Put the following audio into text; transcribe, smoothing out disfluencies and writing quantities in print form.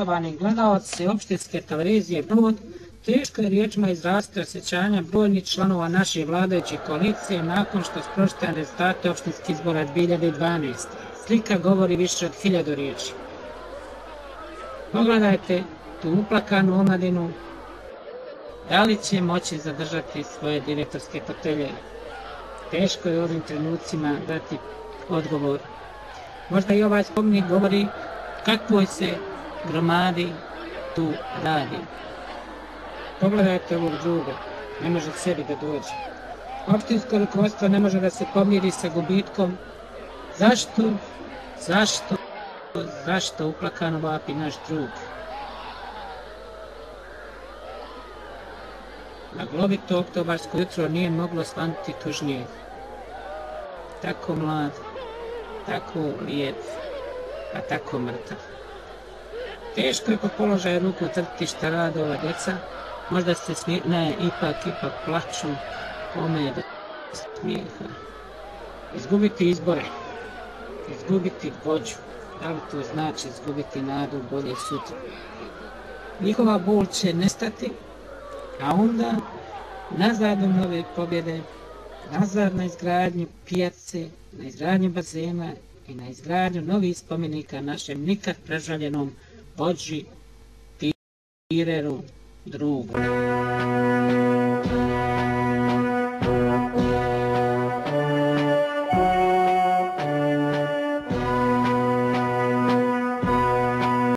poštovani gledaoci opštinske televizije Brod, teško je riječima izraziti osjećanja brojnih članova naše vladajuće koalicije nakon što su pročitani rezultate opštinskih izbora 2012. Slika govori više od 1000 riječi. Pogledajte tu uplakanu omladinu, da li će moći zadržati svoje direktorske fotelje? Teško je u ovim trenucima dati odgovor. Možda i ovaj spomenik govori kakvoj se gromadi tu radi. Pogledajte ovog druga, ne može sebi da dođe. Opštinsko rukovodstvo ne može da se pomiri sa gubitkom. Zašto uplakano vapi naš drug? Maglovito oktobarsko jutro nije moglo svanuti tužnije. Tako mlad, tako lijep, a tako mrtav. Teško je po položaju ruku utvrditi šta rade ova djeca. Možda se ipak plaču, kome je do smijeha. Izgubiti izbore, izgubiti vođu, da li to znači izgubiti nadu bolje sutra? Njihova bol će nestati, a onda nazad u nove pobjede, nazad na izgradnju pijace, na izgradnju bazena i na izgradnju novih spomenika našem nikad prežaljenom vođi Pireru drugu.